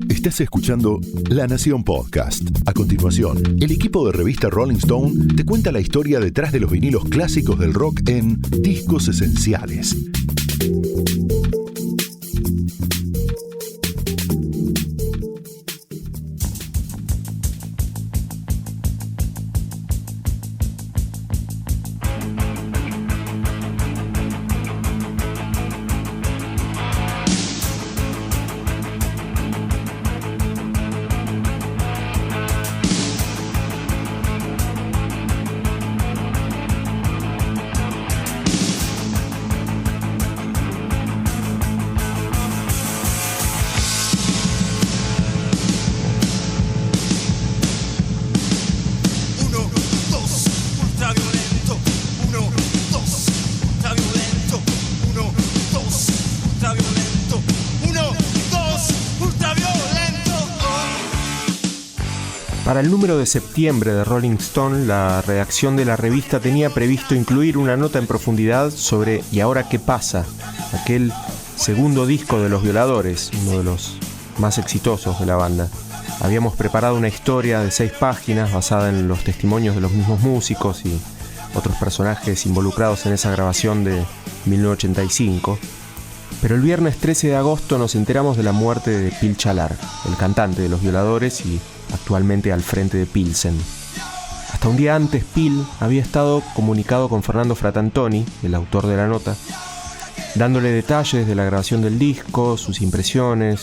Estás escuchando La Nación Podcast. A continuación, el equipo de revista Rolling Stone te cuenta la historia detrás de los vinilos clásicos del rock en Discos Esenciales. Para el número de septiembre de Rolling Stone, la redacción de la revista tenía previsto incluir una nota en profundidad sobre ¿Y ahora qué pasa?, aquel segundo disco de Los Violadores, uno de los más exitosos de la banda. Habíamos preparado una historia de 6 páginas basada en los testimonios de los mismos músicos y otros personajes involucrados en esa grabación de 1985. Pero el viernes 13 de agosto nos enteramos de la muerte de Phil Challar, el cantante de Los Violadores y actualmente al frente de Pilsen. Hasta un día antes, Phil había estado comunicado con Fernando Fratantoni, el autor de la nota, dándole detalles de la grabación del disco, sus impresiones,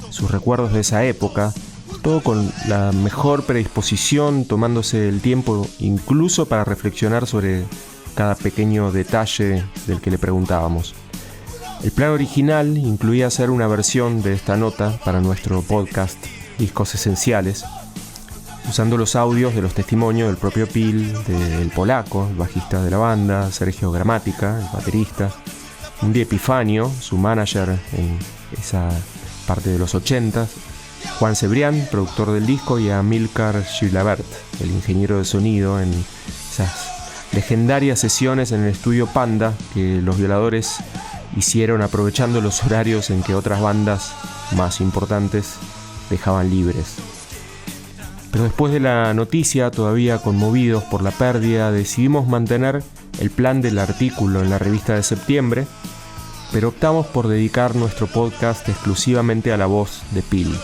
sus recuerdos de esa época, todo con la mejor predisposición, tomándose el tiempo incluso para reflexionar sobre cada pequeño detalle del que le preguntábamos. El plan original incluía hacer una versión de esta nota para nuestro podcast Discos Esenciales, usando los audios de los testimonios del propio Phil, del polaco, el bajista de la banda, Sergio Gramatica, el baterista, Andy Epifanio, su manager en esa parte de los 80s, Juan Cebrián, productor del disco, y Amilcar Gilabert, el ingeniero de sonido, en esas legendarias sesiones en el estudio Panda que Los Violadores hicieron aprovechando los horarios en que otras bandas más importantes dejaban libres. Pero después de la noticia, todavía conmovidos por la pérdida, decidimos mantener el plan del artículo en la revista de septiembre, pero optamos por dedicar nuestro podcast exclusivamente a la voz de Phil,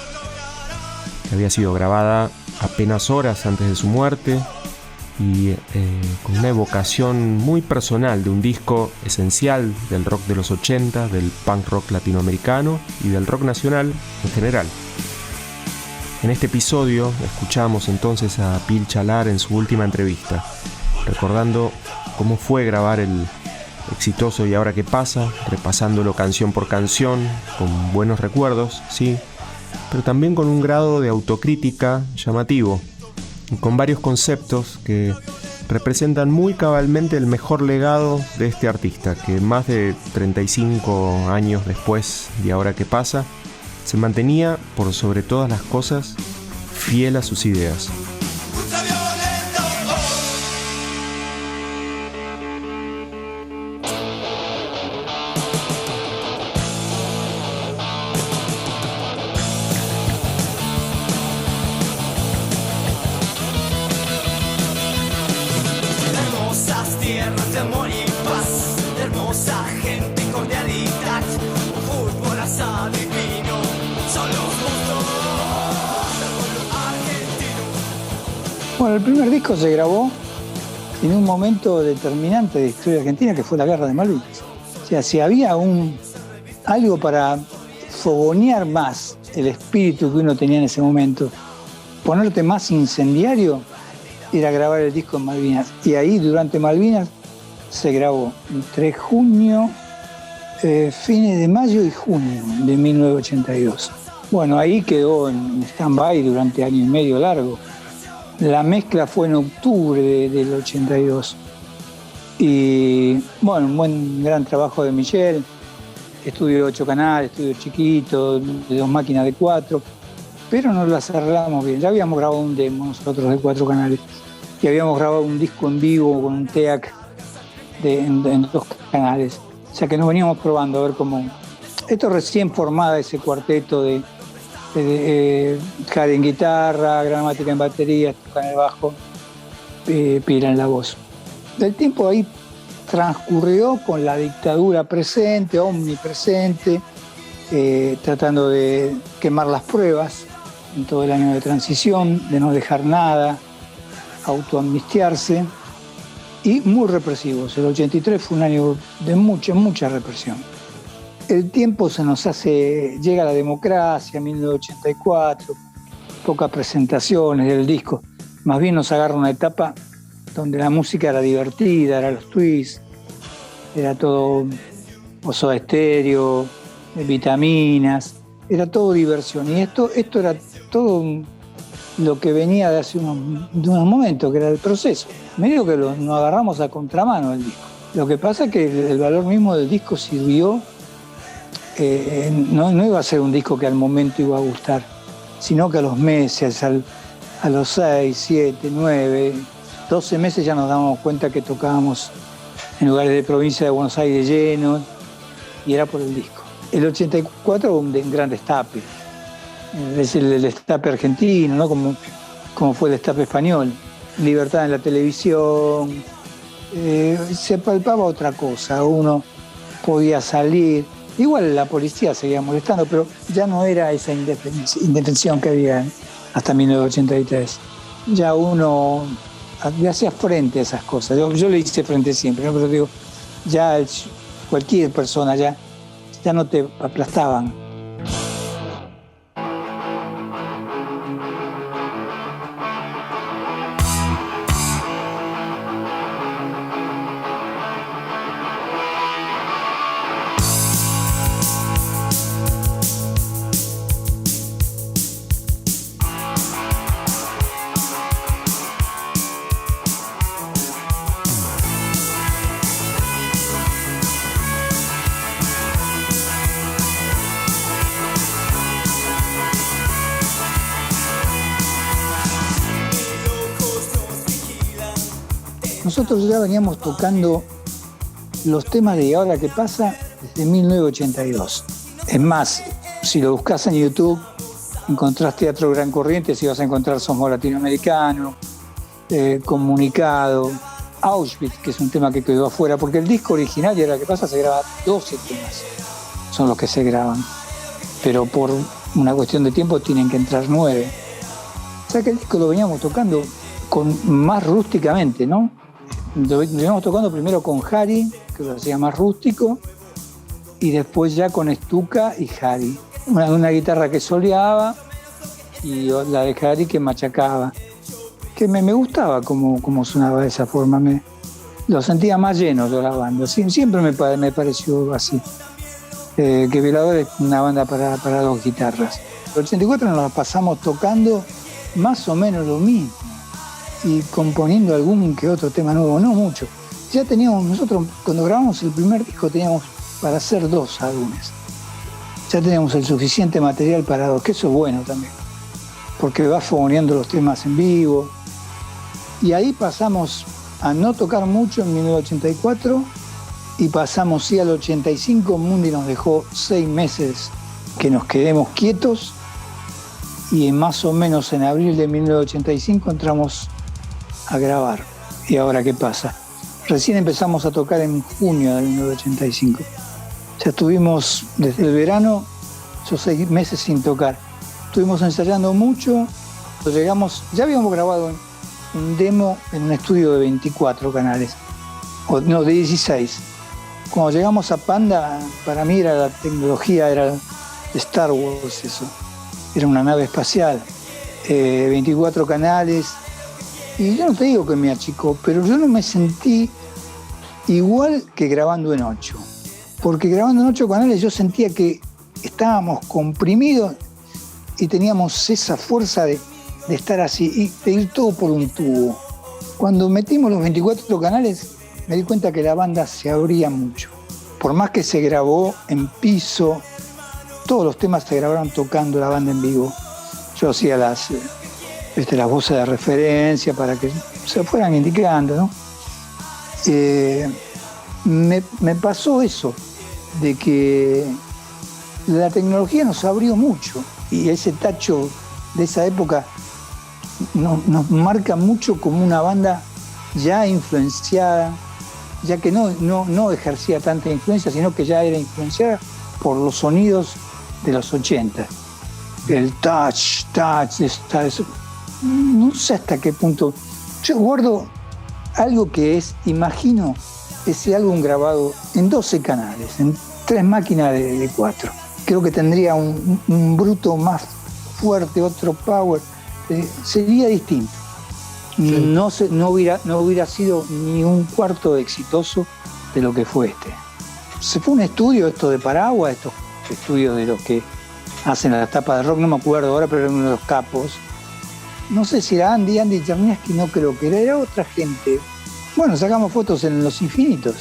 que había sido grabada apenas horas antes de su muerte y con una evocación muy personal de un disco esencial del rock de los 80, del punk rock latinoamericano y del rock nacional en general. En este episodio escuchamos entonces a Phil Challar en su última entrevista, recordando cómo fue grabar el exitoso ¿Y ahora qué pasa?, repasándolo canción por canción, con buenos recuerdos, sí, pero también con un grado de autocrítica llamativo, y con varios conceptos que representan muy cabalmente el mejor legado de este artista, que más de 35 años después de ¿Y ahora qué pasa?, se mantenía, por sobre todas las cosas, fiel a sus ideas. Hermosas tierras de amor y paz, hermosa gente y cordialidad, fútbol asado y vino, son los gustos del pueblo argentino. Bueno, el primer disco se grabó en un momento determinante de la historia argentina, que fue la Guerra de Malvinas. O sea, si había algo para fogonear más el espíritu que uno tenía en ese momento, ponerte más incendiario, era grabar el disco en Malvinas. Y ahí, durante Malvinas, se grabó entre fines de mayo y junio de 1982. Bueno, ahí quedó en stand-by durante año y medio largo. La mezcla fue en octubre del 82. Y bueno, un gran trabajo de Michel. Estudio de 8 canales, estudio chiquito, de 2 máquinas de 4. Pero nos las arreglamos bien. Ya habíamos grabado un demo nosotros de 4 canales. Y habíamos grabado un disco en vivo con un TEAC en 2 canales. O sea que nos veníamos probando a ver cómo Esto recién formada ese cuarteto de Jari en guitarra, Gramática en batería, Tuca en el bajo, Pira en la voz. El tiempo ahí transcurrió con la dictadura presente, omnipresente, tratando de quemar las pruebas en todo el año de transición, de no dejar nada, autoamnistiarse, y muy represivos. El 83 fue un año de mucha represión. El tiempo se nos hace, llega la democracia, 1984, pocas presentaciones del disco, más bien nos agarra una etapa donde la música era divertida, eran los twists, era todo Soda Stereo, Vitaminas, era todo diversión. Y esto era todo lo que venía de hace unos momentos, que era el proceso. Medio que nos agarramos a contramano del disco. Lo que pasa es que el valor mismo del disco sirvió, no iba a ser un disco que al momento iba a gustar, sino que a los meses, a los 6, 7, 9, 12 meses ya nos dábamos cuenta que tocábamos en lugares de provincia de Buenos Aires llenos, y era por el disco. El 84 un gran destape, es el destape argentino, ¿no? Como fue el destape español. Libertad en la televisión, se palpaba otra cosa, uno podía salir, igual la policía seguía molestando, pero ya no era esa indefensión que había hasta 1983. Ya uno le hacía frente a esas cosas. Yo le hice frente siempre, ¿no? Pero digo, ya cualquier persona ya no te aplastaban. Nosotros ya veníamos tocando los temas de ¿Y ahora qué pasa? Desde 1982. Es más, si lo buscas en YouTube, encontrás Teatro Gran Corrientes y vas a encontrar Somos Latinoamericanos, Comunicado, Auschwitz, que es un tema que quedó afuera, porque el disco original ¿Y ahora qué pasa? Se graba 12 temas, son los que se graban, pero por una cuestión de tiempo tienen que entrar 9. O sea que el disco lo veníamos tocando más rústicamente, ¿no? Lo veníamos tocando primero con Jari, que lo hacía más rústico, y después ya con Stuka y Jari. Una guitarra que soleaba y la de Jari que machacaba. Que me gustaba cómo sonaba de esa forma. Lo sentía más lleno yo la banda. Siempre me pareció así. Que Violador es una banda para dos guitarras. El 84 nos la pasamos tocando más o menos lo mismo. Y componiendo algún que otro tema nuevo, no mucho. Ya teníamos, nosotros cuando grabamos el primer disco teníamos para hacer 2 álbumes. Ya teníamos el suficiente material para 2, que eso es bueno también, porque vas fogoneando los temas en vivo. Y ahí pasamos a no tocar mucho en 1984 y pasamos sí al 85. Mundi nos dejó 6 meses que nos quedemos quietos y más o menos en abril de 1985 entramos a grabar. ¿Y ahora qué pasa? Recién empezamos a tocar en junio de 1985. Ya estuvimos desde el verano esos 6 meses sin tocar. Estuvimos ensayando mucho. Ya habíamos grabado un demo en un estudio de 24 canales, de 16. Cuando llegamos a Panda, para mí era la tecnología, era Star Wars eso. Era una nave espacial, 24 canales. Y yo no te digo que me achicó, pero yo no me sentí igual que grabando en 8. Porque grabando en 8 canales yo sentía que estábamos comprimidos y teníamos esa fuerza de estar así y de ir todo por un tubo. Cuando metimos los 24 canales me di cuenta que la banda se abría mucho. Por más que se grabó en piso, todos los temas se grabaron tocando la banda en vivo. Yo hacía las voces de referencia para que se fueran indicando, ¿no? Me pasó eso, de que la tecnología nos abrió mucho y ese tacho de esa época nos marca mucho como una banda ya influenciada, ya que no ejercía tanta influencia, sino que ya era influenciada por los sonidos de los 80. El touch, eso. No sé hasta qué punto. Yo guardo algo que imagino ese álbum grabado en 12 canales, en 3 máquinas de 4. Creo que tendría un bruto más fuerte, otro power. Sería distinto. Sí. No hubiera sido ni un cuarto exitoso de lo que fue este. Se fue un estudio, esto de Paraguas, estos estudios de los que hacen la tapa de rock, no me acuerdo ahora, pero era uno de los capos. No sé si era Andy Czerniawski, no creo que era otra gente. Bueno, sacamos fotos en Los Infinitos,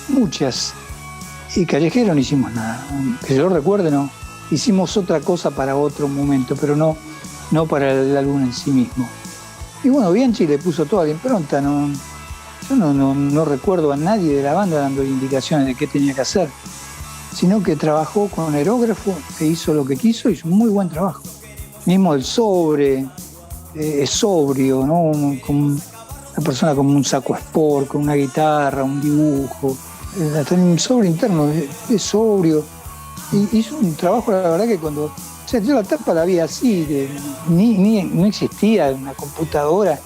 muchas. Y Callejero no hicimos nada. Que yo recuerde, no. Hicimos otra cosa para otro momento, pero no para el álbum en sí mismo. Y bueno, Bianchi le puso toda la impronta. Yo no recuerdo a nadie de la banda dando indicaciones de qué tenía que hacer, sino que trabajó con un aerógrafo que hizo lo que quiso, hizo un muy buen trabajo. Mismo el sobre, es sobrio, ¿no? Una persona como un saco sport, con una guitarra, un dibujo, hasta un sobre interno, es sobrio. Y hizo un trabajo, la verdad que cuando... O sea, yo la tapa la vi así, no existía una computadora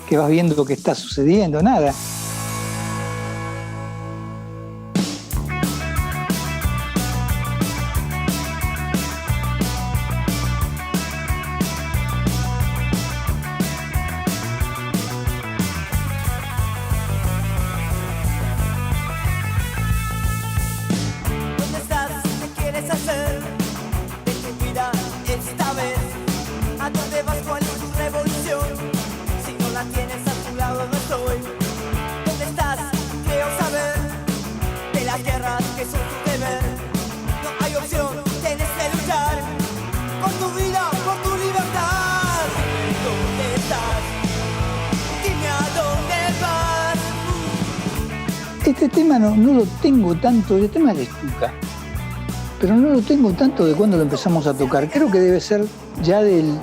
que vas viendo lo que está sucediendo, nada. Este tema no lo tengo tanto, el tema es de Stuka, pero no lo tengo tanto de cuando lo empezamos a tocar. Creo que debe ser ya del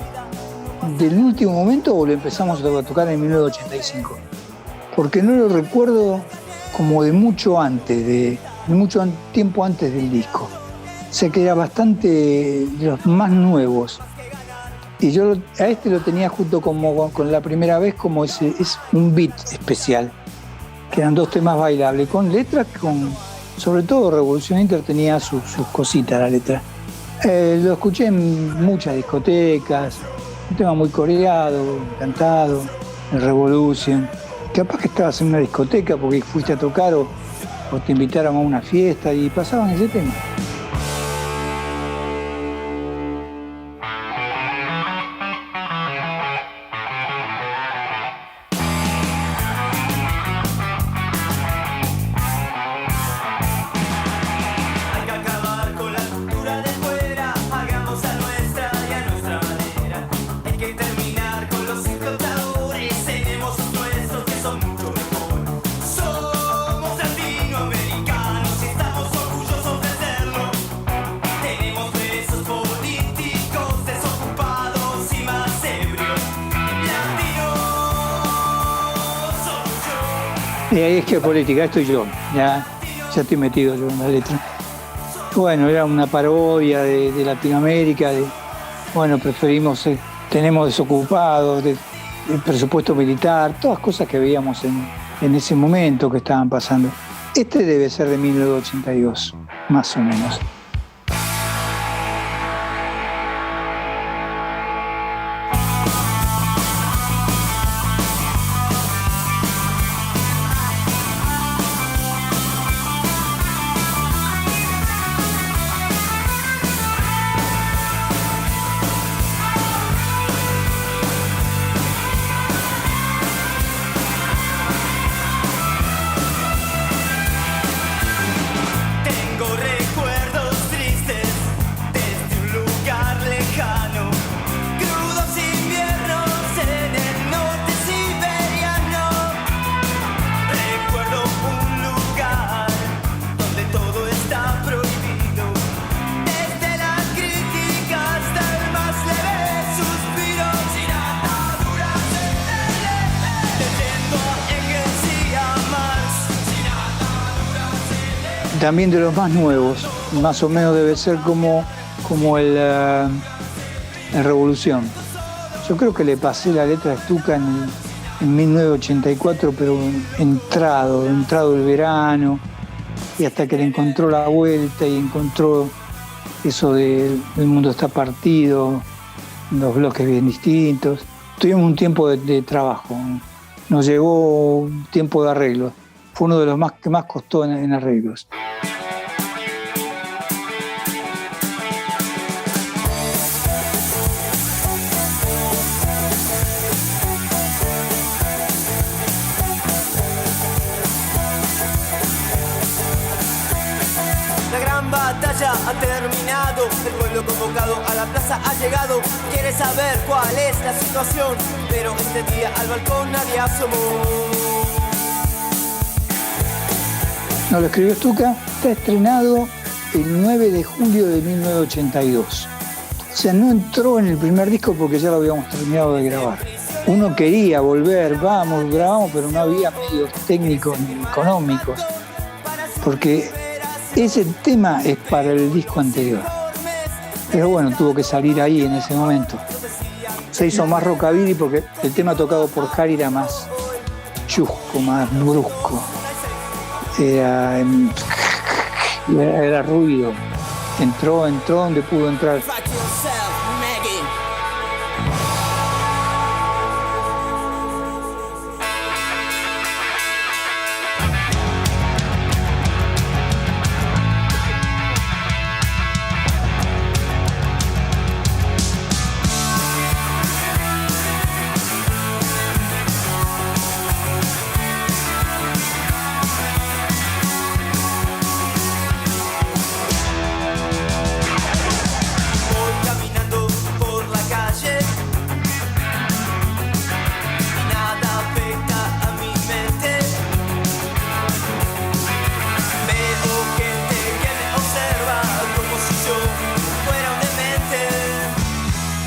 último momento o lo empezamos a tocar en 1985, porque no lo recuerdo como de mucho antes, de mucho tiempo antes del disco. O sea que era bastante de los más nuevos. Y yo a este lo tenía junto con la primera vez como es un beat especial, que eran 2 temas bailables, con letras, sobre todo Revolución Inter tenía sus cositas la letra. Lo escuché en muchas discotecas, un tema muy coreado, cantado, el Revolution. Capaz que estabas en una discoteca porque fuiste a tocar o te invitaron a una fiesta y pasaban ese tema. Y ahí es geopolítica, estoy yo, ya estoy metido yo en la letra. Bueno, era una parodia de Latinoamérica, preferimos, tenemos desocupados, el presupuesto militar, todas cosas que veíamos en ese momento que estaban pasando. Este debe ser de 1982, más o menos. Tengo recuerdos también de los más nuevos, más o menos debe ser como el Revolución. Yo creo que le pasé la letra a Stuka en 1984, pero entrado el verano, y hasta que le encontró la vuelta y encontró eso de el mundo está partido, los bloques bien distintos. Tuvimos un tiempo de trabajo, nos llevó un tiempo de arreglo. Fue uno de los que más costó en arreglos. La gran batalla ha terminado, el pueblo convocado a la plaza ha llegado. Quiere saber cuál es la situación, pero este día al balcón nadie asomó. No, lo escribió Stuka, está estrenado el 9 de julio de 1982. O sea, no entró en el primer disco porque ya lo habíamos terminado de grabar. Uno quería volver, grabamos, pero no había medios técnicos ni económicos, porque ese tema es para el disco anterior. Pero bueno, tuvo que salir ahí en ese momento. Se hizo más rockabilly porque el tema tocado por Harry era más chusco, más brusco. Era ruido. Entró donde pudo entrar.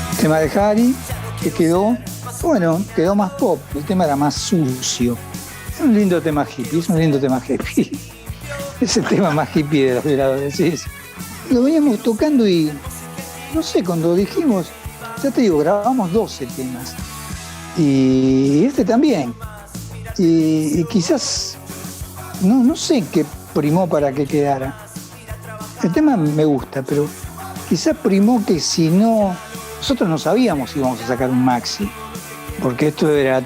El tema de Harry, que quedó más pop, el tema era más sucio. Es un lindo tema hippie, Es el tema más hippie de los violadores, sí. Lo veníamos tocando y, no sé, cuando dijimos, ya te digo, grabamos 12 temas. Y este también. Y quizás, no sé qué primó para que quedara. El tema me gusta, pero quizás primó que si no... Nosotros no sabíamos si íbamos a sacar un maxi, porque esto era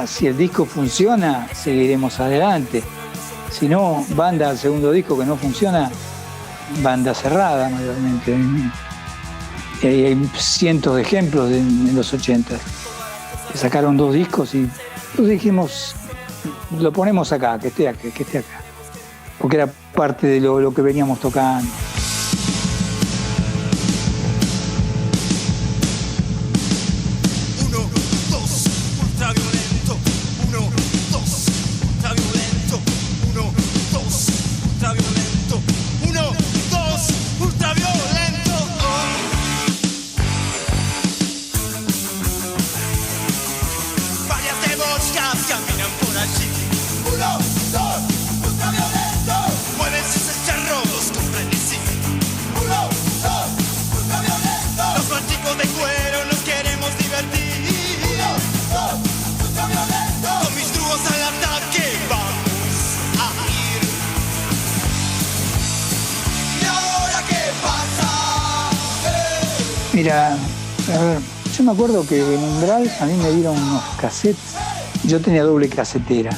si el disco funciona, seguiremos adelante. Si no, banda al segundo disco que no funciona, banda cerrada mayormente. Y hay cientos de ejemplos en los 80 que sacaron 2 discos y nos dijimos, lo ponemos acá, que esté acá, porque era parte de lo que veníamos tocando. Mira, a ver, yo me acuerdo que en Umbral a mí me dieron unos cassettes, yo tenía doble casetera,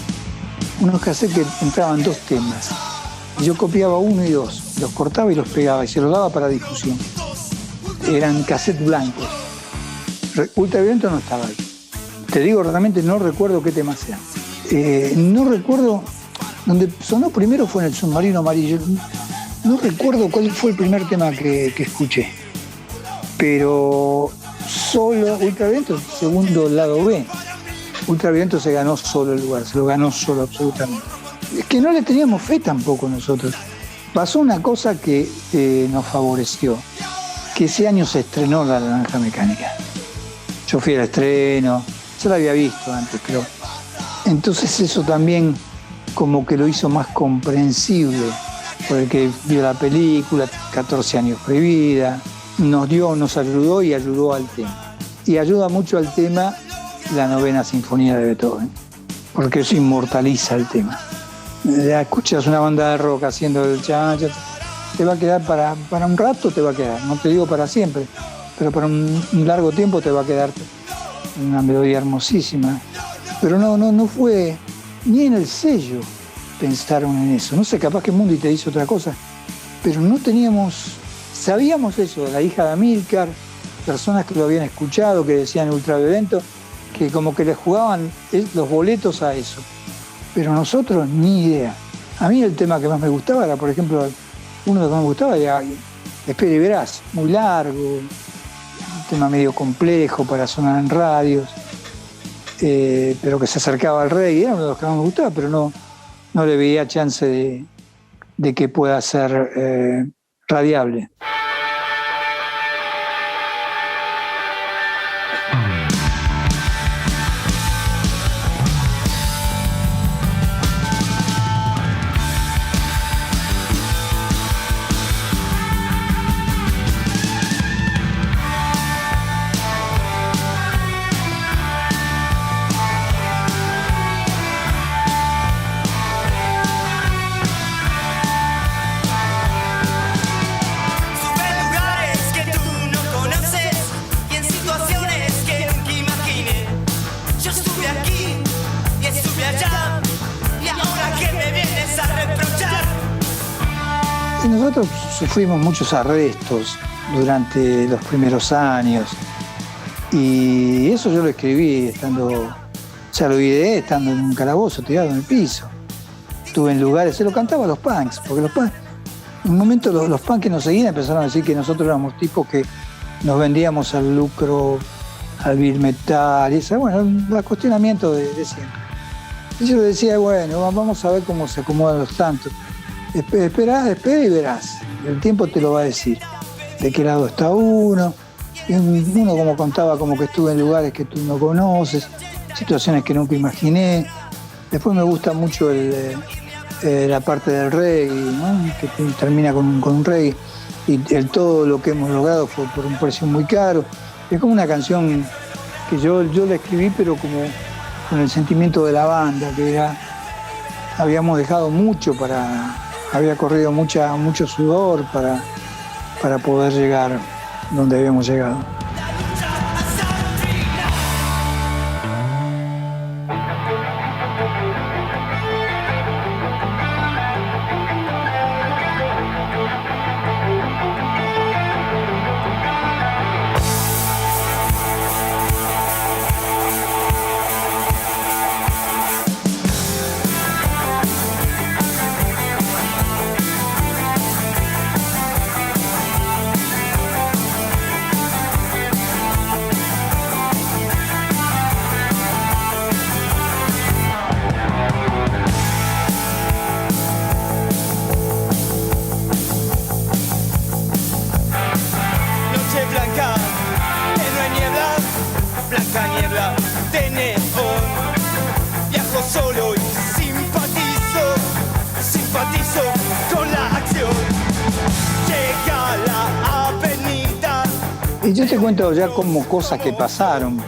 unos cassettes que entraban 2 temas. Yo copiaba 1 y 2, los cortaba y los pegaba y se los daba para difusión. Eran cassettes blancos. Ultraviolento no estaba ahí. Te digo, realmente no recuerdo qué temas eran. No recuerdo, donde sonó primero fue en el Submarino Amarillo. No recuerdo cuál fue el primer tema que escuché. Pero solo Ultraviolento, segundo lado B. Ultraviolento se ganó solo el lugar, se lo ganó solo absolutamente. Es que no le teníamos fe tampoco nosotros. Pasó una cosa que nos favoreció, que ese año se estrenó La Naranja Mecánica. Yo fui al estreno, yo la había visto antes, pero entonces eso también como que lo hizo más comprensible por el que vio la película, 14 años prohibida, nos ayudó y ayudó al tema. Y ayuda mucho al tema la novena sinfonía de Beethoven, porque eso inmortaliza el tema. Escuchas una banda de rock haciendo el chan, te va a quedar para un rato, te va a quedar, no te digo para siempre, pero para un largo tiempo te va a quedar una melodía hermosísima. Pero no fue ni en el sello pensaron en eso. No sé, capaz que Mundi te hizo otra cosa, pero sabíamos eso, de la hija de Amílcar, personas que lo habían escuchado, que decían ultraviolento, que como que les jugaban los boletos a eso. Pero nosotros ni idea. A mí el tema que más me gustaba era, por ejemplo, uno de los que más me gustaba era Espera y Verás, muy largo, un tema medio complejo para sonar en radios, pero que se acercaba al reggae, era uno de los que más me gustaba, pero no le veía chance de que pueda ser radiable. Nosotros sufrimos muchos arrestos durante los primeros años y eso yo lo escribí lo ideé estando en un calabozo tirado en el piso. Estuve en lugares, se lo cantaba a los punks, porque en un momento los punks que nos seguían empezaron a decir que nosotros éramos tipos que nos vendíamos al lucro, al bill metal, y el cuestionamiento de siempre. Y yo decía, bueno, vamos a ver cómo se acomodan los tantos. Espera y verás. El tiempo te lo va a decir. De qué lado está uno. Y uno como contaba, como que estuve en lugares que tú no conoces, situaciones que nunca imaginé. Después me gusta mucho la parte del reggae, ¿no? Que termina con un reggae. Y todo lo que hemos logrado fue por un precio muy caro. Es como una canción que yo la escribí, pero como con el sentimiento de la banda, que habíamos dejado mucho había corrido mucho sudor para poder llegar donde habíamos llegado. Y yo te cuento ya como cosas que pasaron.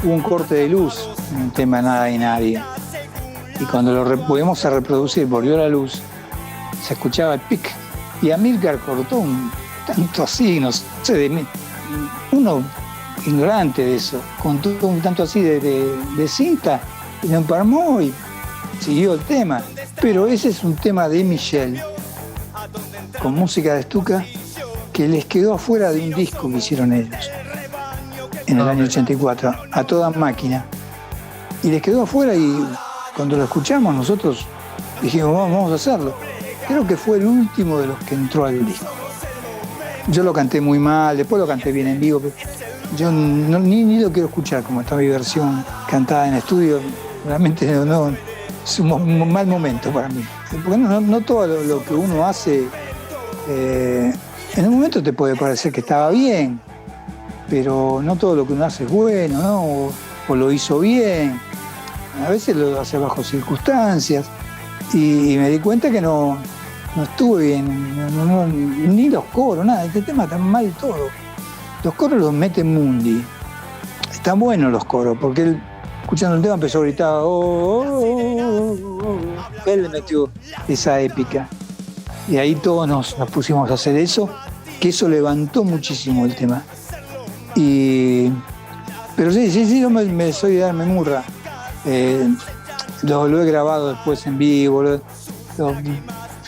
Hubo un corte de luz en un tema Nada y Nadie. Y cuando lo volvimos a reproducir, volvió la luz, se escuchaba el pic. Y Amílcar cortó tanto así, no sé, uno ignorante de eso, contó un tanto así de cinta, y lo empalmó y siguió el tema. Pero ese es un tema de Michel, con música de Stuka, que les quedó afuera de un disco que hicieron ellos en el año 84, a toda máquina. Y les quedó afuera y cuando lo escuchamos nosotros dijimos, vamos a hacerlo. Creo que fue el último de los que entró al disco. Yo lo canté muy mal, después lo canté bien en vivo, pero yo ni lo quiero escuchar como está mi versión cantada en estudio. Realmente no es un mal momento para mí. Porque no todo lo que uno hace... en un momento te puede parecer que estaba bien, pero no todo lo que uno hace es bueno, ¿no? O lo hizo bien. A veces lo hace bajo circunstancias. Y me di cuenta que no no estuve bien, ni los coros, nada, este tema está mal todo. Los coros los mete Mundi. Están buenos los coros, porque él, escuchando el tema, empezó a gritar, él le metió esa épica. Y ahí todos nos pusimos a hacer eso, que eso levantó muchísimo el tema. Pero sí, yo me soy de darme murra. Lo he grabado después en vivo,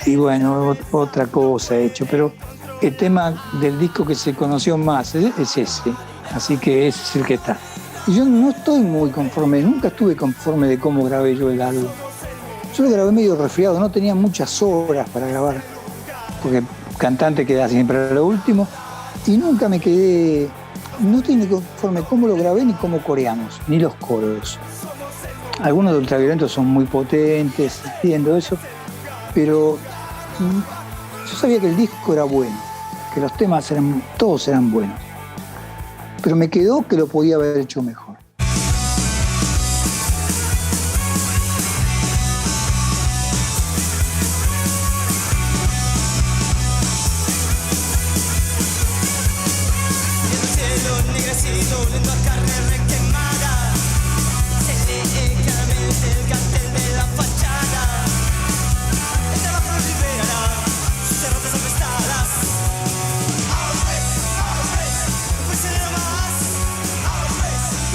y bueno, otra cosa he hecho, pero el tema del disco que se conoció más es ese, así que ese es el que está. Y yo no estoy muy conforme, nunca estuve conforme de cómo grabé yo el álbum. Yo lo grabé medio resfriado, no tenía muchas horas para grabar, porque cantante queda siempre a lo último, y nunca me quedé, no estoy ni conforme cómo lo grabé ni cómo coreamos, ni los coros. Algunos de Ultraviolentos son muy potentes, entiendo eso, pero yo sabía que el disco era bueno, que los temas todos eran buenos, pero me quedó que lo podía haber hecho mejor.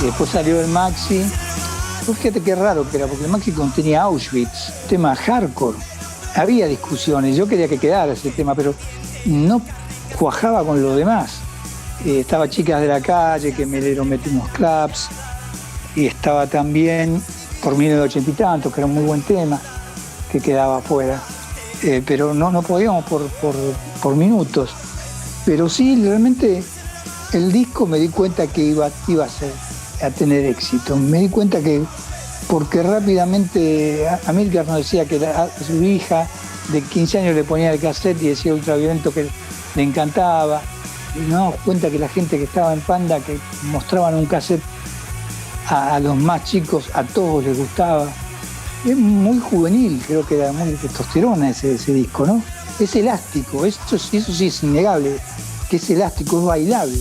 Después salió el maxi. Pues fíjate qué raro que era, porque el maxi contenía Auschwitz, tema hardcore. Había discusiones, yo quería que quedara ese tema, pero no cuajaba con lo demás. Estaba Chicas de la Calle, que me dieron meter unos claps, y estaba también Por 1980 y tantos, que era un muy buen tema, que quedaba afuera. Pero no podíamos por minutos. Pero sí, realmente el disco me di cuenta que iba a tener éxito. Me di cuenta que, porque rápidamente Amílcar nos decía que a su hija de 15 años le ponía el cassette y decía Ultraviolento que le encantaba. Y nos damos cuenta que la gente que estaba en Panda, que mostraban un cassette a los más chicos, a todos les gustaba. Es muy juvenil, creo que era muy testosterona ese disco, ¿no? Es elástico, eso sí es innegable, que es elástico, es bailable.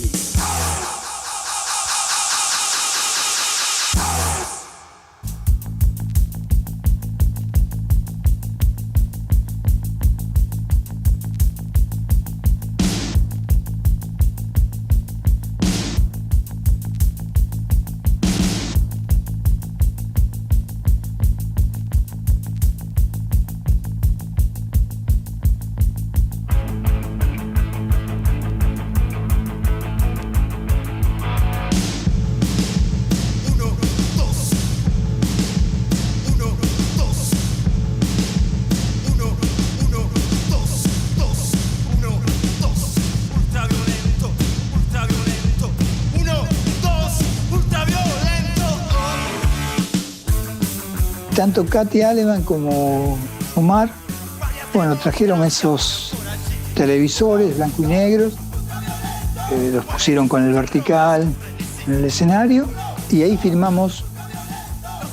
Tanto Katy Aleman como Omar, bueno, trajeron esos televisores blanco y negros, los pusieron con el vertical en el escenario y ahí filmamos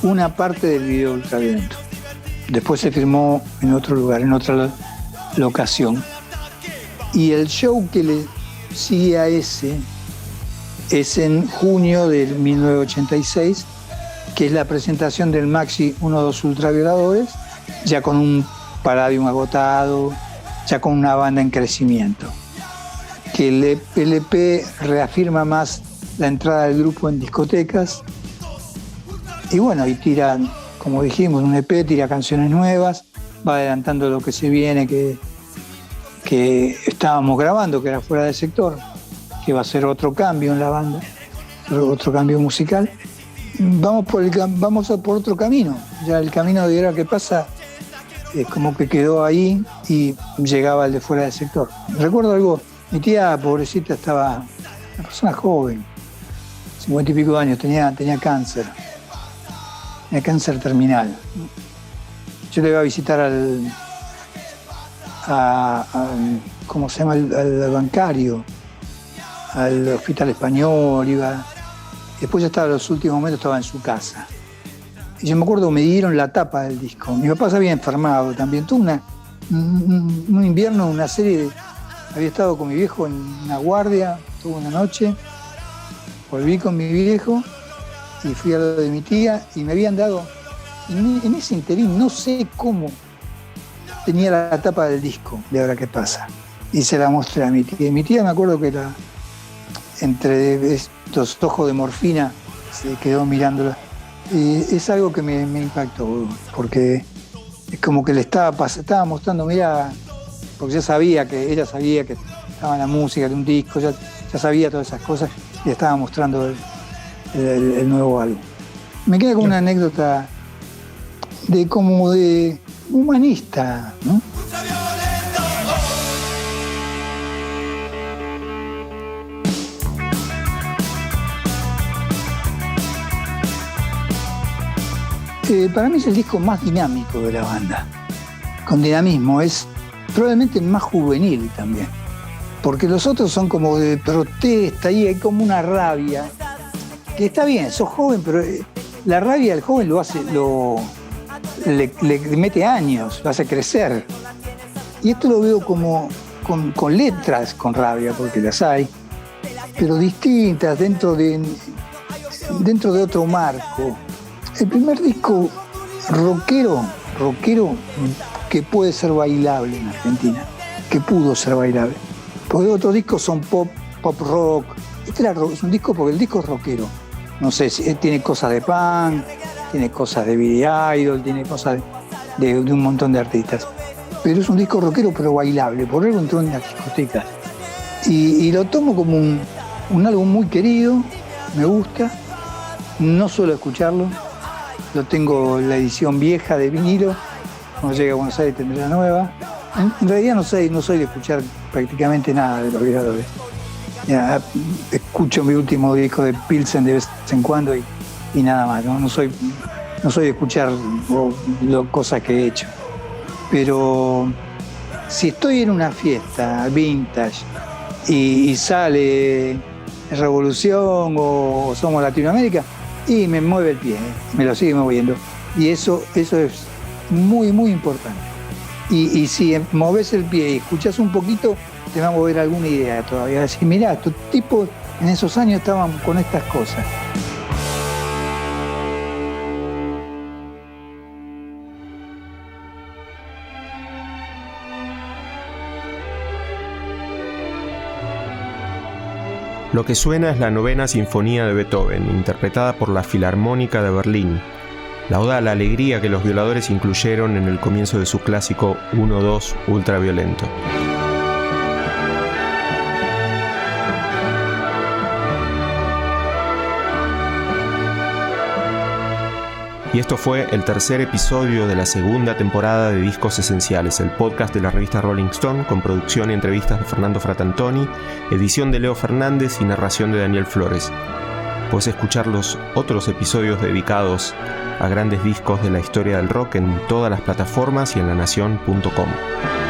una parte del video Ultraviolento. Después se filmó en otro lugar, en otra locación. Y el show que le sigue a ese es en junio del 1986, que es la presentación del maxi 1-2 Ultravioladores, ya con un Palladium agotado, ya con una banda en crecimiento. Que el LP reafirma más la entrada del grupo en discotecas. Y bueno, y tira, como dijimos, un EP, tira canciones nuevas, va adelantando lo que se viene, que estábamos grabando, que era Fuera del Sector, que va a ser otro cambio en la banda, otro cambio musical. Vamos por otro camino. Ya el camino de Ahora que Pasa como que quedó ahí y llegaba el de Fuera del Sector. Recuerdo algo, mi tía, pobrecita, estaba una persona joven, 50 y pico de años, tenía cáncer. Tenía cáncer terminal. Yo le iba a visitar ¿cómo se llama? Al bancario, al Hospital Español, iba. Después ya estaba, en los últimos momentos estaba en su casa. Y yo me acuerdo que me dieron la tapa del disco. Mi papá se había enfermado también. Tuvo un invierno, una serie, había estado con mi viejo en una guardia, tuve una noche, volví con mi viejo y fui a lo de mi tía y me habían dado, en ese interín, no sé cómo, tenía la tapa del disco de Ahora qué pasa. Y se la mostré a mi tía. Y mi tía, me acuerdo que entre estos ojos de morfina se quedó mirándola. Y es algo que me impactó, porque es como que le estaba mostrando, mira, porque ella sabía que estaba en la música de un disco, ya sabía todas esas cosas, y le estaba mostrando el nuevo álbum. Me queda como una anécdota de humanista, ¿no? Para mí es el disco más dinámico de la banda, con dinamismo, es probablemente más juvenil también, porque los otros son como de protesta y hay como una rabia, que está bien, sos joven, pero la rabia del joven le mete años, lo hace crecer. Y esto lo veo como con letras con rabia, porque las hay, pero distintas, dentro de otro marco. El primer disco rockero que puede ser bailable en Argentina, que pudo ser bailable. Porque otros discos son pop rock. Este es un disco porque el disco es rockero. No sé, tiene cosas de punk, tiene cosas de Billy Idol, tiene cosas de un montón de artistas. Pero es un disco rockero pero bailable, por algo entró en las discotecas. Y lo tomo como un álbum muy querido, me gusta, no suelo escucharlo. Lo tengo la edición vieja de vinilo, cuando llegue a Buenos Aires tendré la nueva. En realidad no soy de escuchar prácticamente nada de Los Violadores. Ya, escucho mi último disco de Pilsen de vez en cuando y nada más. No soy de escuchar cosas que he hecho. Pero si estoy en una fiesta vintage y sale Revolución o Somos Latinoamérica, y me mueve el pie, me lo sigue moviendo. Y eso es muy, muy importante. Y si moves el pie y escuchas un poquito, te va a mover alguna idea todavía. Decir, mirá, estos tipos en esos años estaban con estas cosas. Lo que suena es la Novena Sinfonía de Beethoven, interpretada por la Filarmónica de Berlín. La oda a la alegría que Los Violadores incluyeron en el comienzo de su clásico 1-2 ultraviolento. Y esto fue el tercer episodio de la segunda temporada de Discos Esenciales, el podcast de la revista Rolling Stone, con producción y entrevistas de Fernando Fratantoni, edición de Leo Fernández y narración de Daniel Flores. Puedes escuchar los otros episodios dedicados a grandes discos de la historia del rock en todas las plataformas y en lanacion.com.